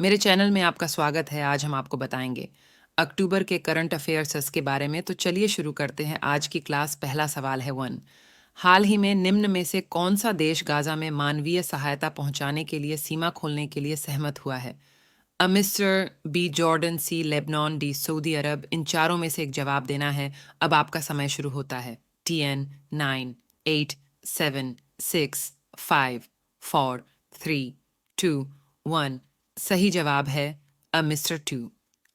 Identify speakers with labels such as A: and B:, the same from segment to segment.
A: मेरे चैनल में आपका स्वागत है। आज हम आपको बताएंगे अक्टूबर के करंट अफेयर्स के बारे में। तो चलिए शुरू करते हैं आज की क्लास। पहला सवाल है 1। हाल ही में निम्न में से कौन सा देश गाजा में मानवीय सहायता पहुंचाने के लिए सीमा खोलने के लिए सहमत हुआ है? अ मिस्र, बी जॉर्डन, सी लेबनान, डी सऊदी अरब। इन चारों में से एक जवाब देना है। अब आपका समय शुरू होता है। 10, 9, 8, 7, 6, 5, 4, 3, 2, 1। सही जवाब है अ मिस्र 2।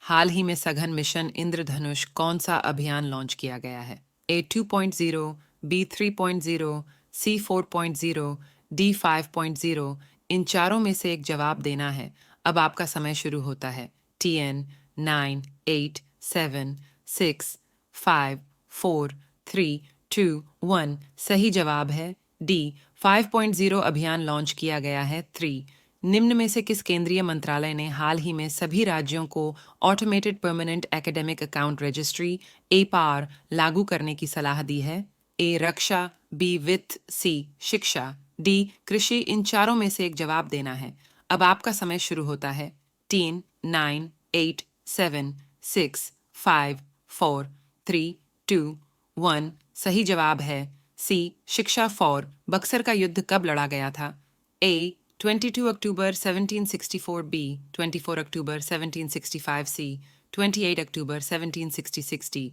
A: हाल ही में सघन मिशन इंद्रधनुष कौन सा अभियान लॉन्च किया गया है? ए 2.0, बी 3.0, सी 4.0, डी 5.0। इन चारों में से एक जवाब देना है। अब आपका समय शुरू होता है। 10, 9, 8, 7, 6, 5, 4, 3, 2, 1। सही जवाब है डी 5.0 अभियान लॉन्च किया गया है। 3। निम्न में से किस केंद्रीय मंत्रालय ने हाल ही में सभी राज्यों को automated permanent academic account registry APAAR लागू करने की सलाह दी है? ए रक्षा, बी वित्त, सी शिक्षा, डी कृषि। इन चारों में से एक जवाब देना है। अब आपका समय शुरू होता है। 10, 9, 8, 7, 6, 5, 4, 3, 2, 1। सही जवाब है सी शिक्षा 4। बक्सर का युद्ध कब लड़ा गया था? ए 22 अक्टूबर 1764, बी 24 अक्टूबर 1765, सी 28 अक्टूबर 1766, डी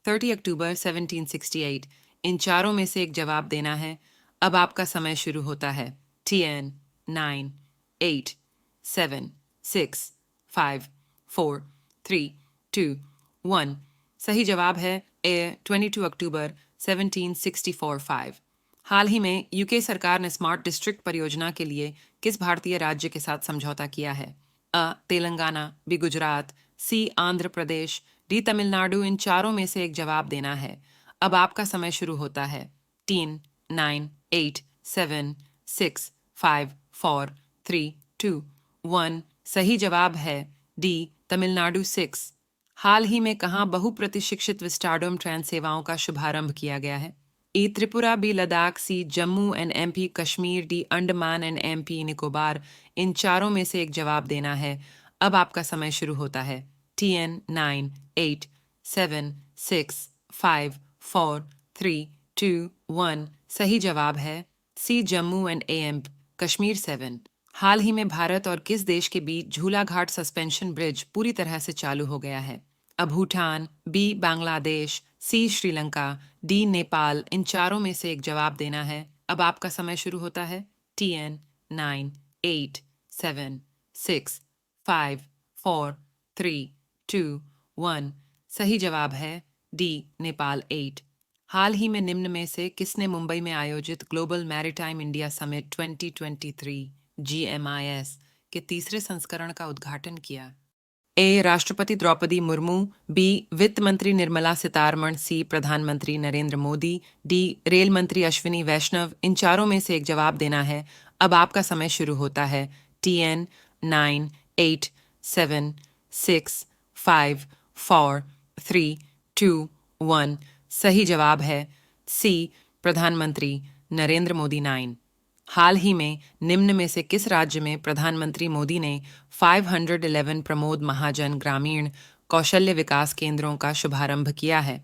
A: 30 अक्टूबर 1768। इन चारों में से एक जवाब देना है। अब आपका समय शुरू होता है। 10, 9, 8, 7, 6, 5, 4, 3, 2, 1। सही जवाब है ए 22 अक्टूबर 1764, 5। हाल ही में यूके सरकार ने स्मार्ट डिस्ट्रिक्ट परियोजना के लिए किस भारतीय राज्य के साथ समझौता किया है? अ तेलंगाना, बी गुजरात, सी आंध्र प्रदेश, डी तमिलनाडु। इन चारों में से एक जवाब देना है। अब आपका समय शुरू होता है। 10, 9, 8, 7, 6, 5, 4, 3, 2, 1। सही जवाब है डी तमिलनाडु 6। हाल ही में कहाँ बहुप्रतिशिक्षित विस्टाडोम ट्रेन सेवाओं का शुभारंभ किया गया है? E Tripura, B Ladakh, C Jammu and MP Kashmir, D Andaman and MP Nicobar. इन चारों में से एक जवाब देना है। अब आपका समय शुरू होता है। 10, 9, 8, 7, 6, 5, 4, 3, 2, 1। सही जवाब है सी जम्मू एंड एम कश्मीर 7। हाल ही में भारत और किस देश के बीच झूला घाट सस्पेंशन ब्रिज पूरी तरह से चालू हो गया है? अब भूटान, बी बांग्लादेश, सी श्रीलंका, डी नेपाल। इन चारों में से एक जवाब देना है। अब आपका समय शुरू होता है। 10, 9, 8, 7, 6, 5, 4, 3, 2, 1। सही जवाब है डी नेपाल 8। हाल ही में निम्न में से किसने मुंबई में आयोजित global maritime India summit 2023 GMIS के तीसरे संस्करण का उद्घाटन किया? ए राष्ट्रपति द्रौपदी मुर्मू, बी वित्त मंत्री निर्मला सीतारमण, सी प्रधानमंत्री नरेंद्र मोदी, डी रेल मंत्री अश्विनी वैष्णव। इन चारों में से एक जवाब देना है। अब आपका समय शुरू होता है। 10, 9, 8, 7, 6, 5, 4, 3, 2, 1। सही जवाब है सी प्रधानमंत्री नरेंद्र मोदी 9। हाल ही में निम्न में से किस राज्य में प्रधानमंत्री मोदी ने 511 प्रमोद महाजन ग्रामीण कौशल्य विकास केंद्रों का शुभारंभ किया है?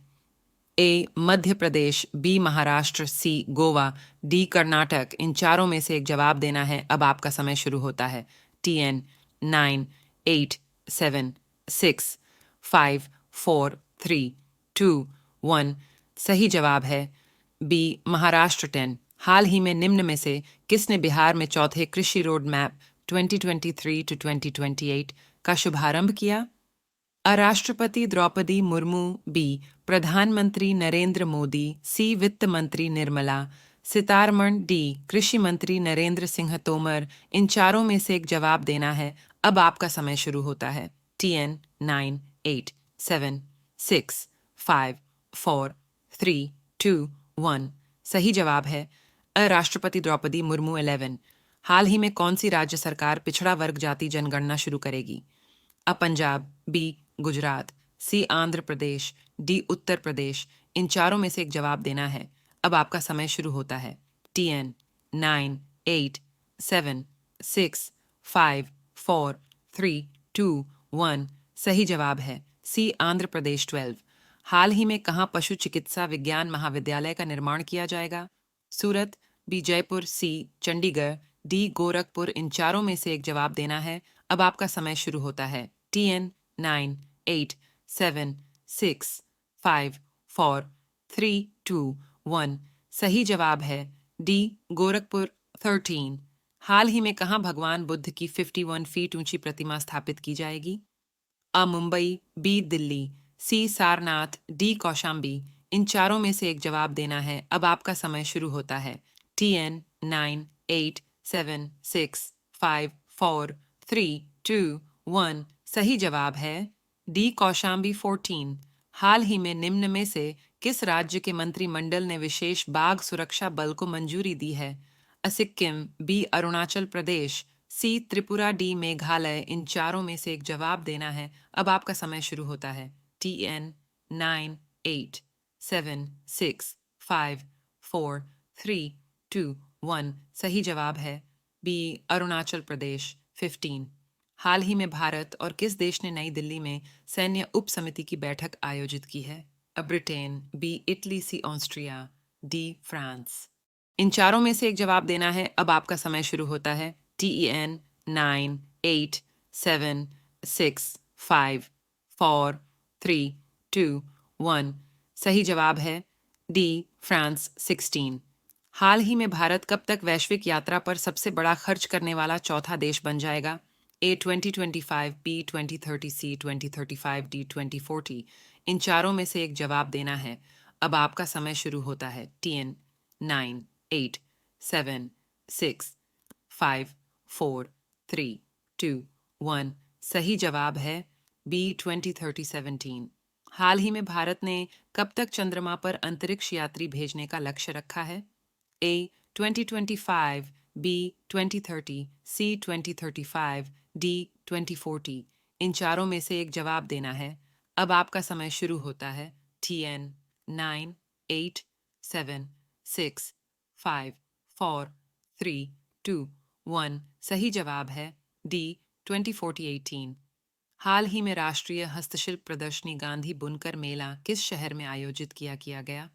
A: ए मध्य प्रदेश, बी महाराष्ट्र, सी गोवा, डी कर्नाटक। इन चारों में से एक जवाब देना है। अब आपका समय शुरू होता है। 10, 9, 8, 7, 6, 5, 4, 3, 2, 1। सही जवाब है बी महाराष्ट्र 10। हाल ही में निम्न में से किसने बिहार में चौथे कृषि रोड मैप 2023 टू 2028 का शुभारंभ किया? राष्ट्रपति द्रौपदी मुर्मू, बी प्रधानमंत्री नरेंद्र मोदी, सी वित्त मंत्री निर्मला सीतारमण, डी कृषि मंत्री नरेंद्र सिंह तोमर। इन चारों में से एक जवाब देना है। अब आपका समय शुरू होता है। 10, 9, 8, 7, 6, 5, 4, 3, 2, 1। सही जवाब है राष्ट्रपति द्रौपदी मुर्मू 11। हाल ही में कौन सी राज्य सरकार पिछड़ा वर्ग जाति जनगणना शुरू करेगी? अ पंजाब, बी गुजरात, सी आंध्र प्रदेश, डी उत्तर प्रदेश। इन चारों में से एक जवाब देना है। अब आपका समय शुरू होता है। 10, 9, 8, 7, 6, 5, 4, 4, 3, 2, 1 सही जवाब है सी आंध्र प्रदेश 12। हाल ही में कहाँ पशु चिकित्सा विज्ञान महाविद्यालय का निर्माण किया जाएगा? सूरत, बी जयपुर, सी चंडीगढ़, डी गोरखपुर। इन चारों में से एक जवाब देना है। अब आपका समय शुरू होता है। TN 9, 8, 7, 6, 5, 4, 3, 2, 1 सही जवाब है डी गोरखपुर 13। हाल ही में कहाँ भगवान बुद्ध की 51 फीट ऊंची प्रतिमा स्थापित की जाएगी? अ मुंबई, बी दिल्ली, सी सारनाथ, डी कौशाम्बी। इन चारों में से एक जवाब देना है। अब आपका समय शुरू होता है। TN 9, 8, 7, 6, 5, 4, 3, 2, 1 सही जवाब है डी कौशाम्बी 14। हाल ही में निम्न में से किस राज्य के मंत्रिमंडल ने विशेष बाघ सुरक्षा बल को मंजूरी दी है? सिक्किम, बी अरुणाचल प्रदेश, सी त्रिपुरा, डी मेघालय। इन चारों में से एक जवाब देना है। अब आपका समय शुरू होता है। TN 9, 8, 7, 6, 5, 4, 3, 2, 1 सही जवाब है बी अरुणाचल प्रदेश 15। हाल ही में भारत और किस देश ने नई दिल्ली में सैन्य उप समिति की बैठक आयोजित की है? ब्रिटेन, बी इटली, सी ऑस्ट्रिया, डी फ्रांस। इन चारों में से एक जवाब देना है। अब आपका समय शुरू होता है। TN 9, 8, 7, 6, 5, 4, 3, 2, 1 सही जवाब है डी फ्रांस 16। हाल ही में भारत कब तक वैश्विक यात्रा पर सबसे बड़ा खर्च करने वाला चौथा देश बन जाएगा? A 2025, B 2030, C 2035, D 2040। इन चारों में से एक जवाब देना है। अब आपका समय शुरू होता है। TN 9, 8, 7, 6, 5, 4, 3, 2, 1 सही जवाब है B 2030, 17। हाल ही में भारत ने कब तक चंद्रमा पर अंतरिक्ष यात्री भेजने का लक्ष्य रखा है? A 2025, B 2030, C 2035, D 2040। इन चारों में से एक जवाब देना है। अब आपका समय शुरू होता है। TN 9, 8, 7, 6, 5, 4, 3, 2, 1 सही जवाब है D 2040, 18। हाल ही में राष्ट्रीय हस्तशिल्प प्रदर्शनी गांधी बुनकर मेला किस शहर में आयोजित किया गया?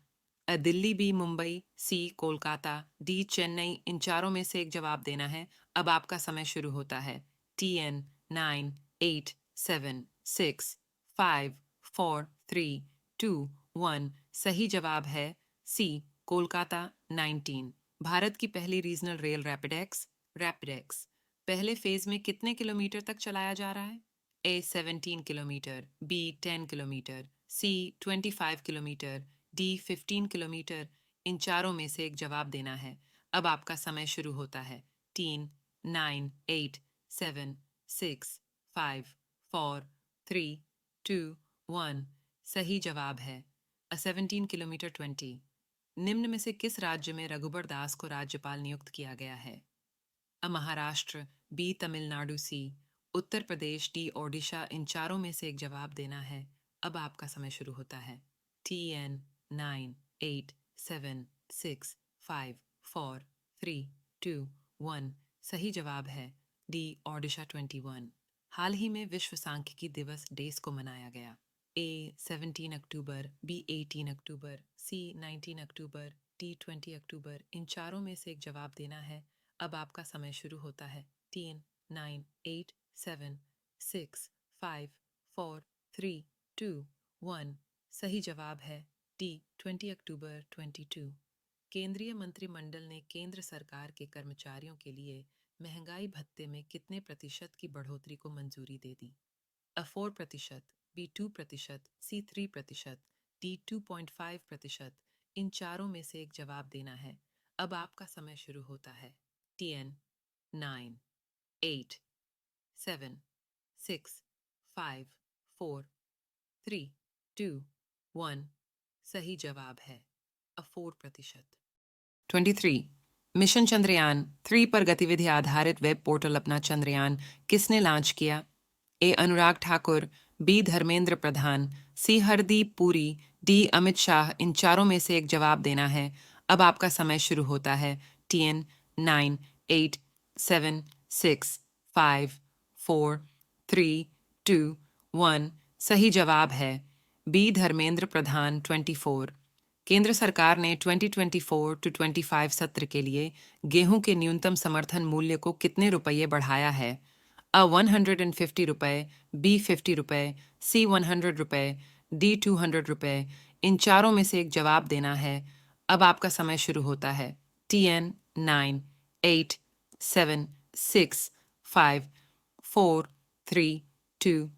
A: दिल्ली, बी मुंबई, सी कोलकाता, डी चेन्नई। इन चारों में से एक जवाब देना है। अब आपका समय शुरू होता है। TN 9, 8, 7, 6, 5, 4, 3, 2, 1 सही जवाब है सी कोलकाता 19। भारत की पहली रीजनल रेल रैपिडेक्स पहले फेज में कितने किलोमीटर तक चलाया जा रहा है? A 17 kilometre, B 10 kilometre, C 25 kilometre, D 15 kilometre. इन चारों में से एक जवाब देना है। अब आपका समय शुरू होता है। 3, 9, 8, 7, 6, 5, 4, 3, 2, 1 सही जवाब है 17 किलोमीटर 20। निम्न में से किस राज्य में रघुबर दास को राज्यपाल नियुक्त किया गया है? महाराष्ट्र, बी तमिलनाडु, सी उत्तर प्रदेश, डी ओडिशा। इन चारों में से एक जवाब देना है। अब आपका समय शुरू होता है। TN 9, 8, 7, 6, 5, 4, 3, 2, 1 सही जवाब है डी ओडिशा 21। हाल ही में विश्व सांख्यिकी दिवस डेज को मनाया गया। A 17 October, B 18 October, C 19 October, D 20 अक्टूबर। इन चारों में से एक जवाब देना है। अब आपका समय शुरू होता है। 3, 9, 8, 7, 6, 5, 4, 3, 2, 1 सही जवाब है डी 20 अक्टूबर 22। केंद्रीय मंत्रिमंडल ने केंद्र सरकार के कर्मचारियों के लिए महंगाई भत्ते में कितने प्रतिशत की बढ़ोतरी को मंजूरी दे दी? 4%, B 2%, C 3%, D 2.5%। इन चारों में से एक जवाब देना है। अब आपका समय शुरू होता है। TN 9, 8, 7, 6, 5, 4, 3, 2, 1 सही जवाब है 4%। 23 मिशन चंद्रयान 3 पर गतिविधि आधारित वेब पोर्टल अपना चंद्रयान किसने लॉन्च किया? ए अनुराग ठाकुर, बी धर्मेंद्र प्रधान, सी हरदीप पुरी, डी अमित शाह। इन चारों में से एक जवाब देना है। अब आपका समय शुरू होता है। TN 9, 8, 7, 6, 5, 4, 4, 3, 2, 1 सही जवाब है बी धर्मेंद्र प्रधान 24। केंद्र सरकार ने 2024 टू 25 सत्र के लिए गेहूं के न्यूनतम समर्थन मूल्य को कितने रुपये बढ़ाया है? अ 150 रुपये, बी 50 रुपये, सी 100 रुपये, डी 200 रुपये। इन चारों में से एक जवाब देना है। अब आपका समय शुरू होता है। 10, 9, 8, 7, 6, 5, 4, 3, 2,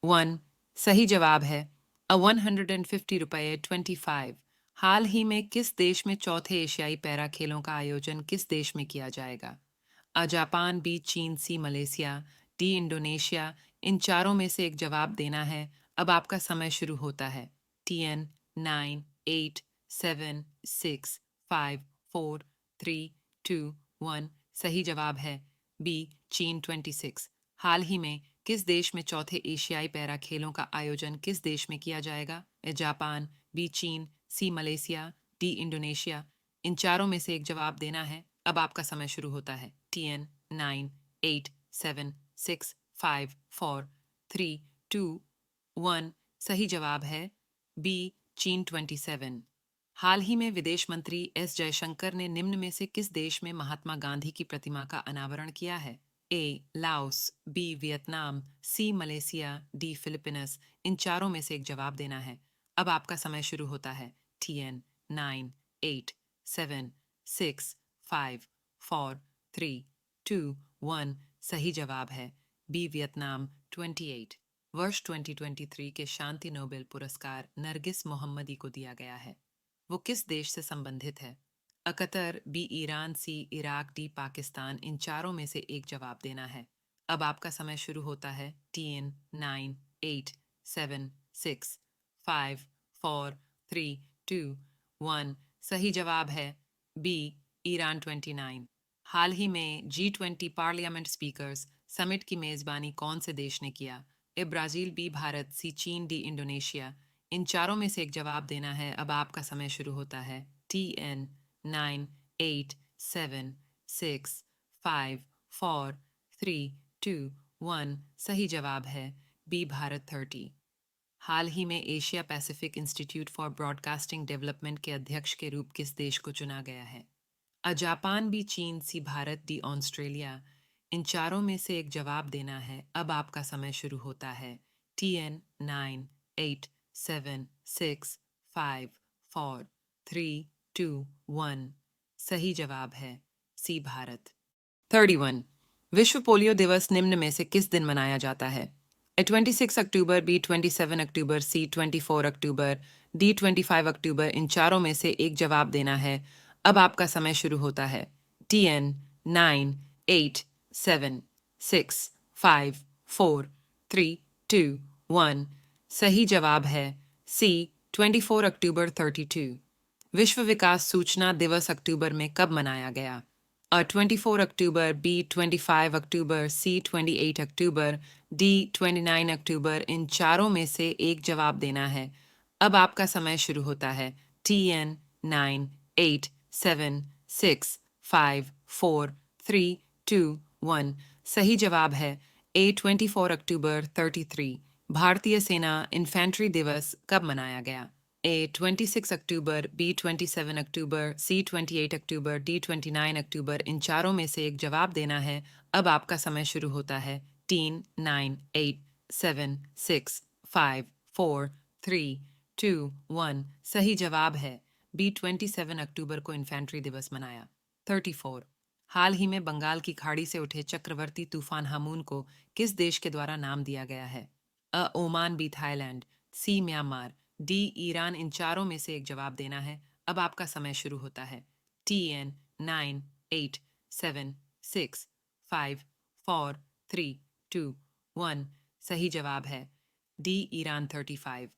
A: 1 सही जवाब है अ 150 रुपये 25। हाल ही में किस देश में चौथे एशियाई पैरा खेलों का आयोजन किस देश में किया जाएगा? अ जापान, बी चीन, सी मलेशिया, डी इंडोनेशिया। इन चारों में से एक जवाब देना है। अब आपका समय शुरू होता है। 10, 9, 8, 7, 6, 5, 4, 3, 2, 1 सही जवाब है बी चीन 26। हाल ही में किस देश में चौथे एशियाई पैरा खेलों का आयोजन किस देश में किया जाएगा? ए जापान, बी चीन, सी मलेशिया, डी इंडोनेशिया। इन चारों में से एक जवाब देना है। अब आपका समय शुरू होता है। 10, 9, 8, 7, 6, 5, 4, 3, 2, 1 सही जवाब है बी चीन 27। हाल ही में विदेश मंत्री एस जयशंकर ने निम्न में से किस देश में महात्मा गांधी की प्रतिमा का अनावरण किया है? ए लाओस, बी वियतनाम, सी मलेशिया, डी फिलीपींस। इन चारों में से एक जवाब देना है। अब आपका समय शुरू होता है। 10, 9, 8, 7, 6, 5, 4, 3, 2, 1 सही जवाब है बी वियतनाम 28। वर्ष 2023 के शांति नोबेल पुरस्कार नरगिस मोहम्मदी को दिया गया है। वो किस देश से संबंधित है? अ कतर, बी ईरान, सी इराक, डी पाकिस्तान। इन चारों में से एक जवाब देना है। अब आपका समय शुरू होता है। 10, 9, 8, 7, 6, 5, 4, 3, 2, 1 सही जवाब है बी ईरान 29। हाल ही में G20 पार्लियामेंट स्पीकर्स समिट की मेजबानी कौन से देश ने किया? ए ब्राजील, बी भारत, सी चीन, डी इंडोनेशिया। इन चारों में से एक जवाब देना है। अब आपका समय शुरू होता है। 10, 9, 8, 7, 6, 5, 4, 3, 2, 1 सही जवाब है बी भारत 30। हाल ही में Asia Pacific institute for broadcasting development के अध्यक्ष के रूप किस देश को चुना गया है? अ जापान, बी चीन, सी भारत, डी ऑस्ट्रेलिया। इन चारों में से एक जवाब देना है। अब आपका समय शुरू होता है। 10, 9, 8, 7, 6, 5, 4, 3, 2, 1 सही जवाब है सी भारत। 31 विश्व पोलियो दिवस निम्न में से किस दिन मनाया जाता है? ए 26 अक्टूबर, बी 27 अक्टूबर, सी 24 अक्टूबर, डी 25 अक्टूबर। इन चारों में से एक जवाब देना है। अब आपका समय शुरू होता है। 10, 9, 8, 7, 6, 5, 4, 3, 2, 1 सही जवाब है सी 24 अक्टूबर 32। विश्व विकास सूचना दिवस अक्टूबर में कब मनाया गया? 24 अक्टूबर, बी 25 अक्टूबर, सी 28 अक्टूबर, डी 29 अक्टूबर। इन चारों में से एक जवाब देना है। अब आपका समय शुरू होता है। 10, 9, 8, 7, 6, 5, 4, 3, 2, 1 सही जवाब है ए 24 अक्टूबर 33। भारतीय सेना इन्फेंट्री दिवस कब मनाया गया? ए 26 अक्टूबर, बी 27 अक्टूबर, सी 28 अक्टूबर, डी 29 अक्टूबर। इन चारों में से एक जवाब देना है। अब आपका समय शुरू होता है। 10, 9, 8, 7, 6, 5, 4, 3, 2, 1 सही जवाब है बी 27 अक्टूबर को इन्फेंट्री दिवस मनाया। 34 हाल ही में बंगाल की खाड़ी से उठे चक्रवर्ती तूफान हामून को किस देश के द्वारा नाम दिया गया है? अ ओमान, बी थाईलैंड, सी म्यांमार, डी ईरान। इन चारों में से एक जवाब देना है। अब आपका समय शुरू होता है। 10, 9, 8, 7, 6, 5, 4, 3, 2, 1 सही जवाब है डी ईरान 35।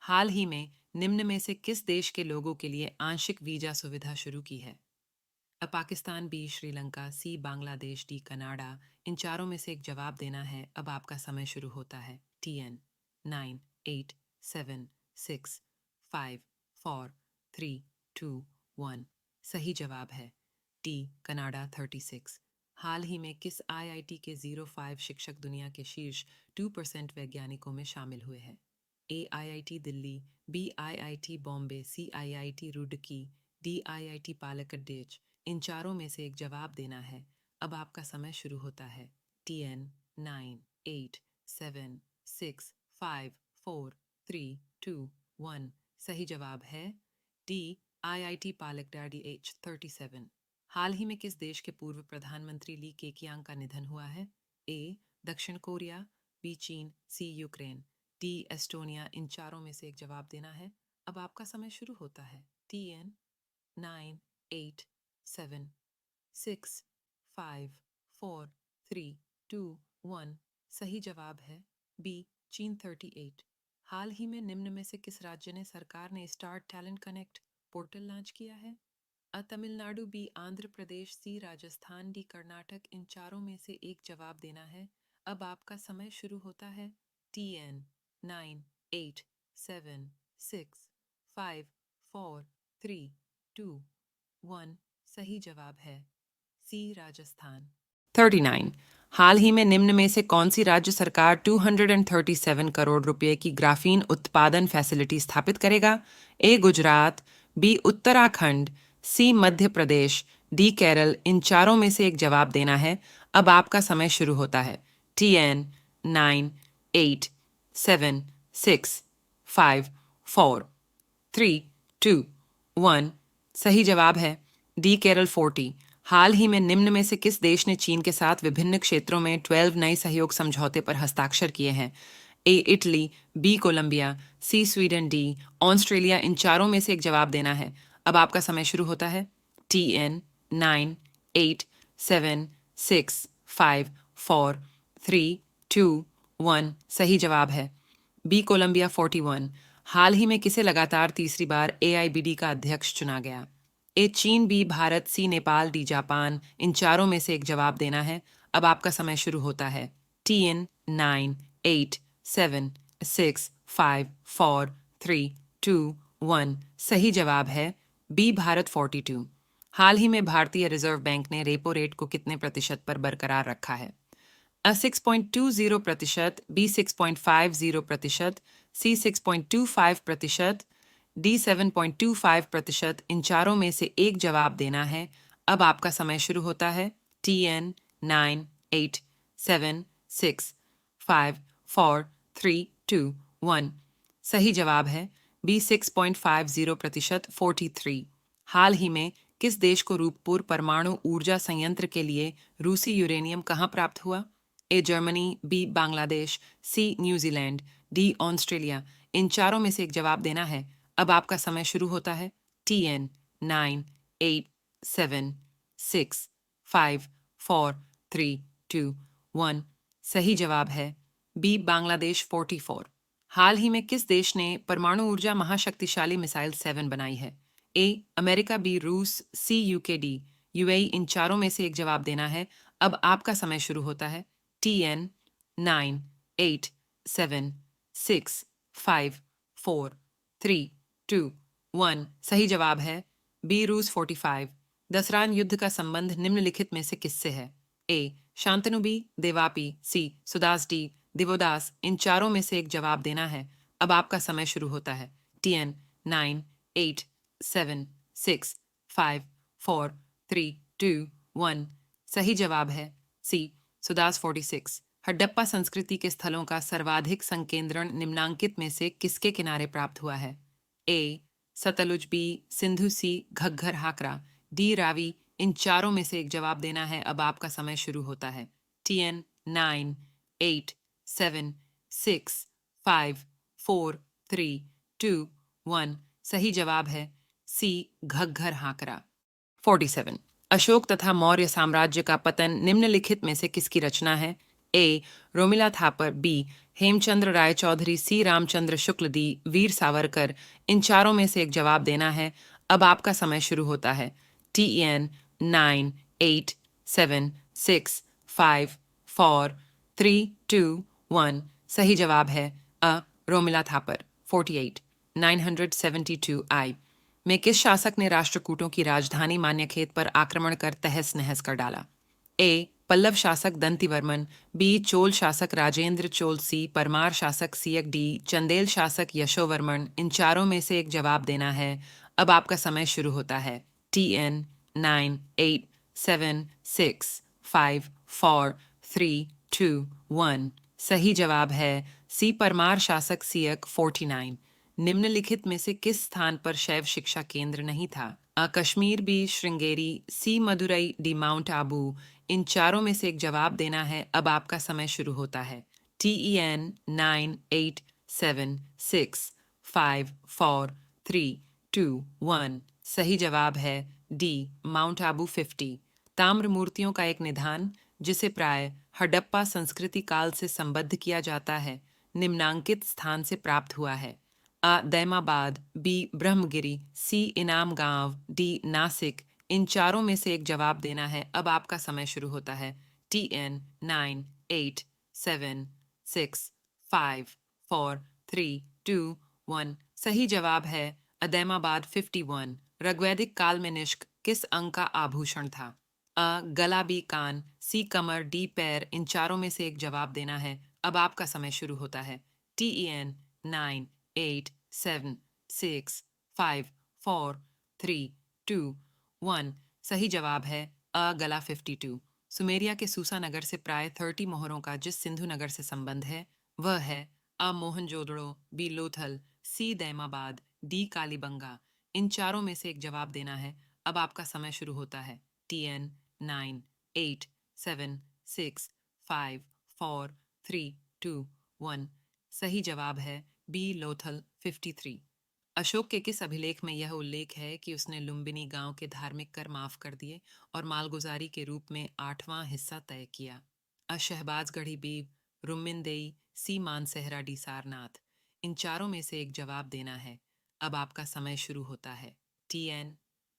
A: हाल ही में निम्न में से किस देश के लोगों के लिए आंशिक वीजा सुविधा शुरू की है? अ पाकिस्तान, बी श्रीलंका, सी बांग्लादेश, डी कनाडा। इन चारों में से एक जवाब देना है। अब आपका समय शुरू होता है। 10, 9, 8, 7, 6, 5, 4, 3, 2, 1 सही जवाब है डी कनाडा 36। हाल ही में किस आईआईटी के 05 शिक्षक दुनिया के शीर्ष 2% वैज्ञानिकों में शामिल हुए हैं? A IIT Delhi, B IIT Bombay, C IIT Roorkee, D IIT Palakkad. इन चारों में से एक जवाब देना है। अब आपका समय शुरू होता है। 10, 9, 8, 7, 6, 5, 4, 3, 2, 1। सही जवाब है डी आईआईटी पालकडाडी H37। हाल ही में किस देश के पूर्व प्रधानमंत्री ली केकियांग का निधन हुआ है? ए दक्षिण कोरिया, बी चीन, सी यूक्रेन, डी एस्टोनिया। इन चारों में से एक जवाब देना है। अब आपका समय शुरू होता है। 10, 9, 8, 7, 6, 5, 4, 3, 2, 1। सही जवाब है बी चीन 38। हाल ही में निम्न में से किस राज्य ने सरकार ने start talent connect portal launch किया है? अ तमिलनाडु, बी आंध्र प्रदेश, सी राजस्थान, डी कर्नाटक। इन चारों में से एक जवाब देना है। अब आपका समय शुरू होता है। 10, 9, 8, 7, 6, 5, 4, 3, 2, 1। सही जवाब है सी राजस्थान। 39। हाल ही में निम्न में से कौन सी राज्य सरकार 237 करोड़ रुपए की ग्राफीन उत्पादन फैसिलिटी स्थापित करेगा? ए गुजरात, बी उत्तराखंड, सी मध्य प्रदेश, डी केरल। इन चारों में से एक जवाब देना है। अब आपका समय शुरू होता है। 10, 9, 8, 7, 6, 5, 4, 3, 2, 1। सही जवाब है डी केरल 40। हाल ही में निम्न में से किस देश ने चीन के साथ विभिन्न क्षेत्रों में 12 नए सहयोग समझौते पर हस्ताक्षर किए हैं? A Italy, B Colombia, C Sweden, D Australia. इन चारों में से एक जवाब देना है। अब आपका समय शुरू होता है। 10, 9, 8, 7, 6, 5, 4, 3, 2, 1। सही जवाब है बी कोलंबिया 41। हाल ही में किसे लगातार तीसरी बार एआईबीडी का अध्यक्ष चुना गया? ए चीन, बी भारत, सी नेपाल, डी जापान। इन चारों में से एक जवाब देना है। अब आपका समय शुरू होता है। 10, 9, 8, 7, 6, 5, 4, 3, 2, 1। सही जवाब है बी भारत 42। हाल ही में भारतीय रिजर्व बैंक ने रेपो रेट को कितने प्रतिशत पर बरकरार रखा है? 6.20%, बी 6.50%, सी 6.25%, डी 7.25%। इन चारों में से एक जवाब देना है। अब आपका समय शुरू होता है। 10, 9, 8, 7, 6, 5, 4, 3, 2, 1। सही जवाब है बी 6.50%, 43। हाल ही में किस देश को रूपपुर परमाणु ऊर्जा संयंत्र के लिए रूसी यूरेनियम कहाँ प्राप्त हुआ? A Germany, B Bangladesh, C New Zealand, D Australia. इन चारों में से एक जवाब देना है। अब आपका समय शुरू होता है। 10, 9, 8, 7, 6, 5, 4, 3, 2, 1। सही जवाब है बी बांग्लादेश 44। हाल ही में किस देश ने परमाणु ऊर्जा महाशक्तिशाली मिसाइल 7 बनाई है? ए अमेरिका, बी रूस, सी यूके, डी यूएई। इन चारों में से एक जवाब देना है। अब आपका समय शुरू होता है। 10, 9, 8, 7, 6, 5, 4, 3, 2, 1। सही जवाब है बी रूस 45। दसरान युद्ध का संबंध निम्नलिखित में से किससे है? ए शांतनु, बी देवापी, सी सुदास, डी दिवोदास। इन चारों में से एक जवाब देना है। अब आपका समय शुरू होता है। 10, 9, 8, 7, 6, 5, 4, 3, 2, 1। सही जवाब है सी सुदास 46। हडप्पा संस्कृति के स्थलों का सर्वाधिक संकेंद्रण निम्नांकित में से किसके किनारे प्राप्त हुआ है? ए सतलुज, बी सिंधु, सी घग्घर हाकरा, डी रावी। इन चारों में से एक जवाब देना है। अब आपका समय शुरू होता है। 10, 9, 8, 7, 6, 5, 4, 3, 2, 1। सही जवाब है सी घग्घर हाकरा 47। अशोक तथा मौर्य साम्राज्य का पतन निम्नलिखित में से किसकी रचना है? ए रोमिला थापर, बी हेमचंद्र राय चौधरी, सी रामचंद्र शुक्ल, डी वीर सावरकर। इन चारों में से एक जवाब देना है। अब आपका समय शुरू होता है। 10, 9, 8, 7, 6, 5, 4, 3, 2, 1। सही जवाब है अ रोमिला थापर 48। 972 आई में किस शासक ने राष्ट्रकूटों की राजधानी मान्यखेत पर आक्रमण कर तहस नहस कर डाला? ए पल्लव शासक दंतिवर्मन, बी चोल शासक राजेंद्र चोल, सी परमार शासक सियक, डी चंदेल शासक यशोवर्मन। इन चारों में से एक जवाब देना है। अब आपका समय शुरू होता है। TN 9 8 7 6 5 4 3 2 1। सही जवाब है सी परमार शासक सियक 49। निम्नलिखित में से किस स्थान पर शैव शिक्षा केंद्र नहीं था? कश्मीर, बी श्रृंगेरी, सी मदुरई, डी माउंट आबू। इन चारों में से एक जवाब देना है। अब आपका समय शुरू होता है। TEN 9 8 7 6 5 4 3 2 1। सही जवाब है डी माउंट आबू 50। ताम्र मूर्तियों का एक निधान, जिसे प्राय हडप्पा संस्कृति काल से संबद्ध किया जाता है, निम्नांकित स्थान से प्राप्त हुआ है। दैमाबाद, बी ब्रह्मगिरी, सी इनाम गांव, डी नासिक। इन चारों में से एक जवाब देना है। अब आपका समय शुरू होता है। TN 9 8 7 6 5 4 3 2 1। सही जवाब है अदैमाबाद 51। ऋग्वैदिक काल में निष्क किस अंग का आभूषण था? गला, बी कान, सी कमर, डी पैर। इन चारों में से एक जवाब देना है। अब आपका समय शुरू होता है। TEN 9 8 7 6 5 4 3 2 1। सही जवाब है गला 52। सुमेरिया के सूसा नगर से प्राय 30 मोहरों का जिस सिंधु नगर से संबंध है वह है मोहनजोदड़ो, बी लोथल, सी दैमाबाद, डी कालीबंगा। इन चारों में से एक जवाब देना है। अब आपका समय शुरू होता है। TN 9 8 7 6 5 4 3 2 1। सही जवाब है बी लोथल 53। अशोक के किस अभिलेख में यह उल्लेख है कि उसने लुम्बिनी गांव के धार्मिक कर माफ कर दिए और मालगुजारी के रूप में 8वां हिस्सा तय किया? शहबाजगढ़ी, बी रुमिनदेई, सी मानसेहरा, डी सारनाथ। इन चारों में से एक जवाब देना है। अब आपका समय शुरू होता है। TN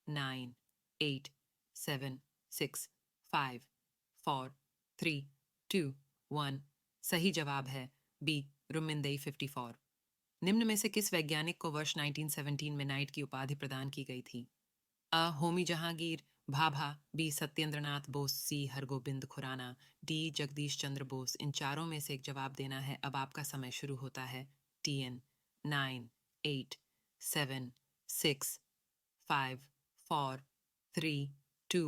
A: 9 8 7 6 5 4 3 2 1। सही जवाब है बी रुमिनदेई 54। निम्न में से किस वैज्ञानिक को वर्ष 1917 में नाइट की उपाधि प्रदान की गई थी? होमी जहांगीर, भाभा, बी सत्येंद्रनाथ बोस, सी हरगोबिंद खुराना, डी जगदीश चंद्र बोस। इन चारों में से एक जवाब देना है। अब आपका समय शुरू होता है। TN 9 8 7 6 5 4 3 2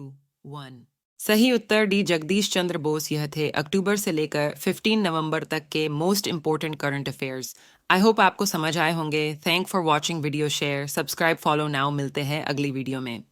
A: 1। सही उत्तर डी जगदीश चंद्र बोस यह थे। अक्टूबर से लेकर 15 नवंबर तक के most important current affairs. I hope आपको समझ आए होंगे। Thank for watching video, share, subscribe, follow now. मिलते हैं अगली वीडियो में।